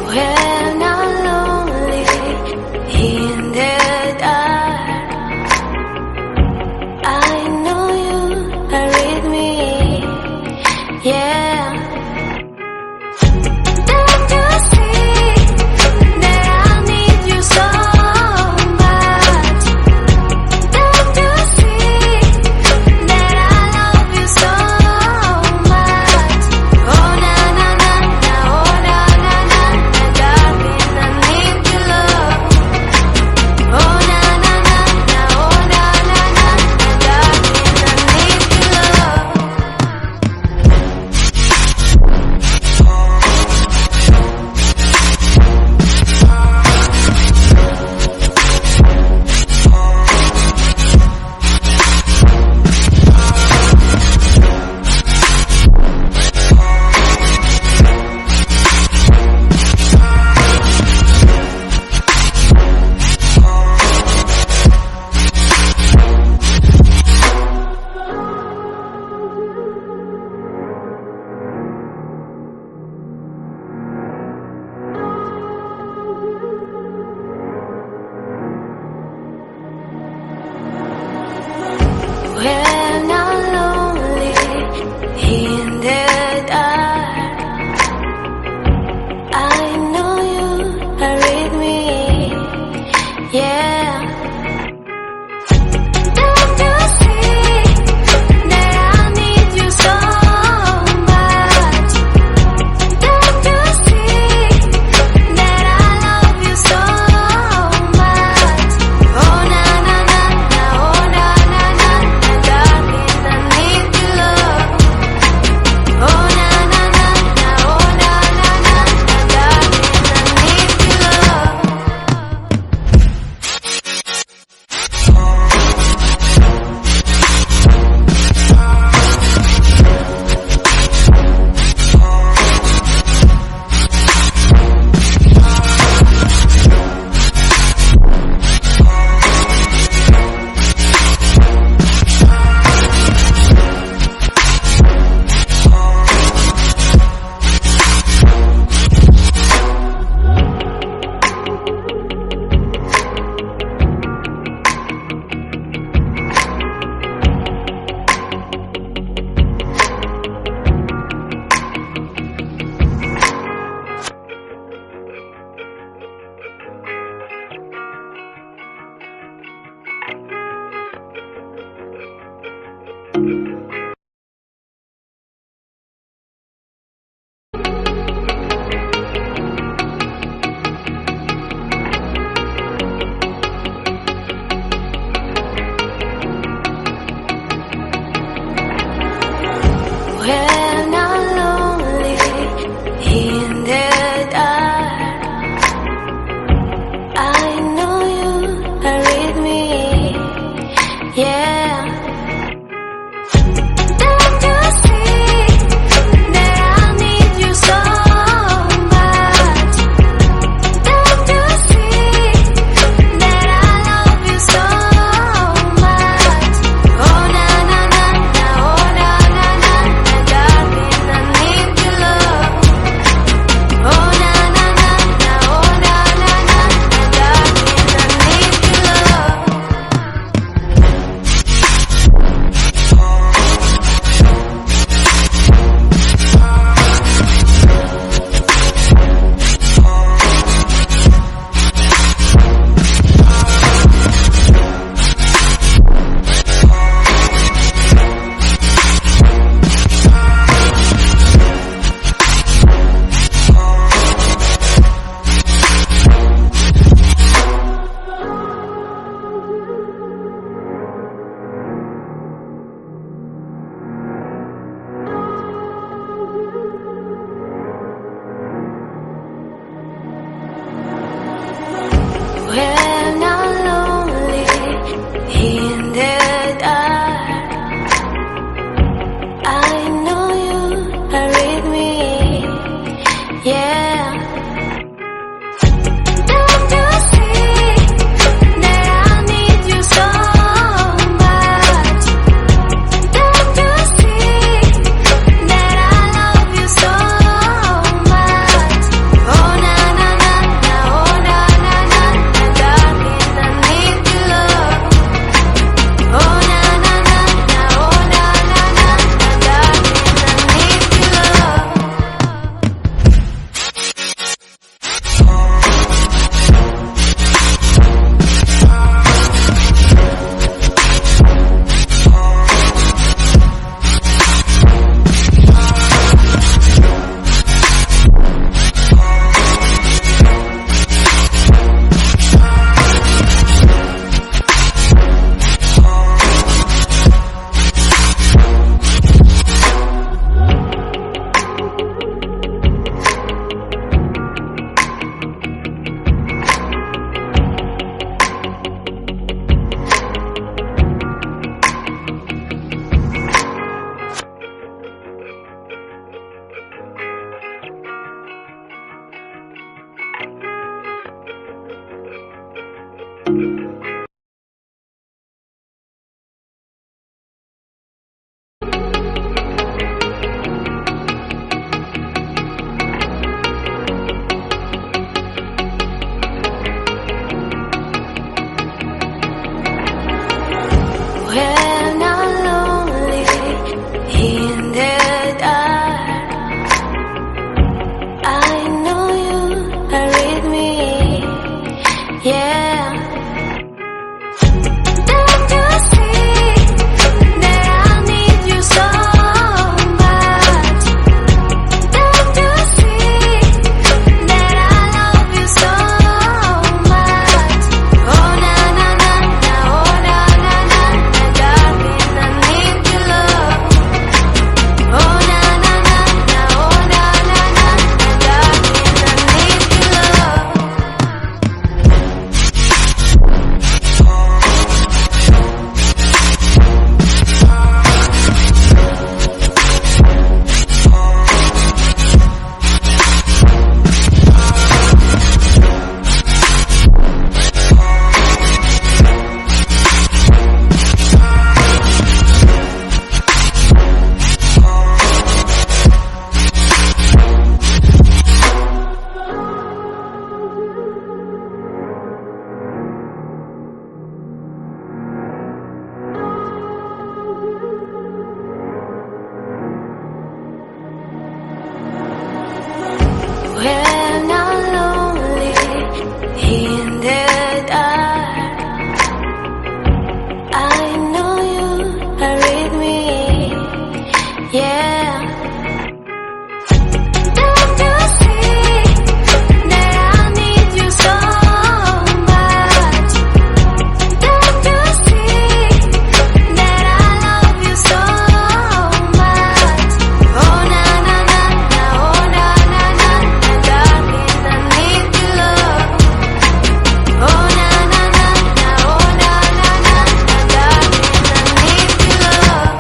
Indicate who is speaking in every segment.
Speaker 1: When I'm lonely in the dark, I know you are with me, yeah. Don't you see that I need you so much? Don't you see that I love you so much? Oh na na na na, oh na na na na, darling, I need your love. Oh na na na na, oh na na na na, darling, I need your love. When I'm lonely in the dark, I know you are with me, yeah. Don't you see that I need you so much? Don't you see that I love you so much? Oh na na na na, oh na na na na, darling, I need your love. Oh na na na na, oh na na na na, darling, I need your love. When I'm lonely in the dark, I know you are with me, yeah. Don't you see that I need you so much? Don't you see that I love you so much? Oh na na na na, oh na na na na, darling, I need your love. Oh na na na na, oh na na na na, darling, I need your love. When I'm lonely in the dark, I know you are with me, yeah. Don't you see that I need you so much? Don't you see that I love you so much? Oh na na na na, oh na na na na, darling, I need your love. Oh na na na na, oh na na na na, darling, I need your love. When I'm lonely in the dark, I know you are with me, yeah. Don't you see that I need you so much? Don't you see that I love you so much? Oh na na na na, oh na na na na, darling, I need your love. Oh na na na na, oh na na na na, darling, I need your love.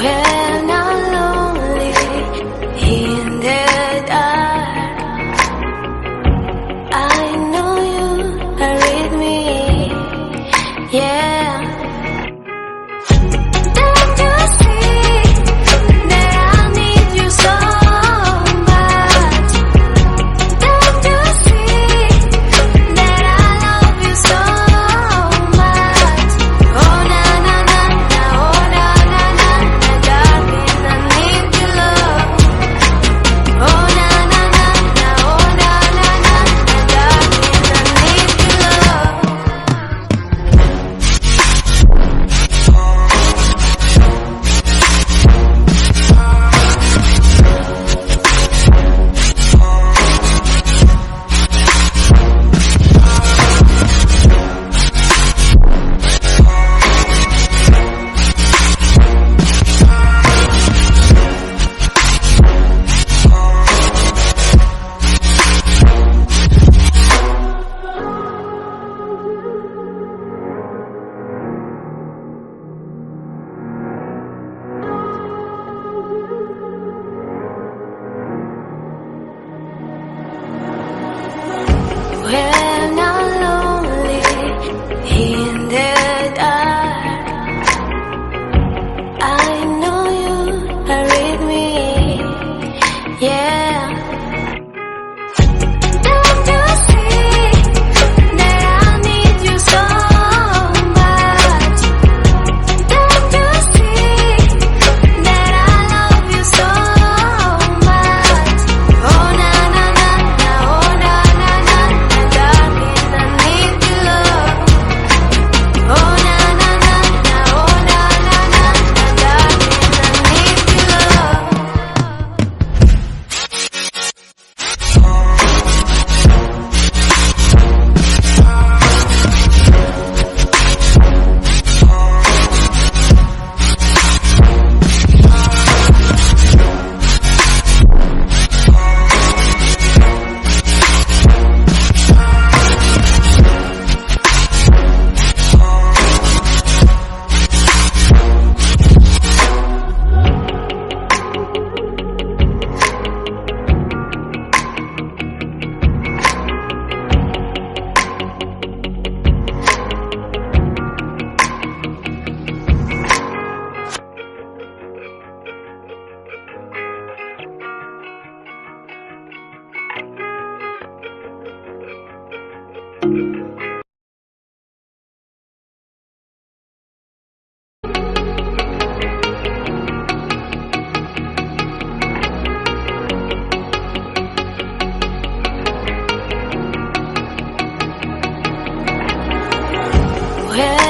Speaker 1: When I'm lonely in the dark, I know you are with me, yeah. Don't you see that I need you so much? Don't you see that I love you so much? Oh na na na na, oh na na na na, darling, I need your love. Oh na na na na, oh na na na na, darling, I need your love. When I'm lonely in the dark, I know you are with me, yeah. Don't you see that I need you so much? Don't you see that I love you so much? Oh na Where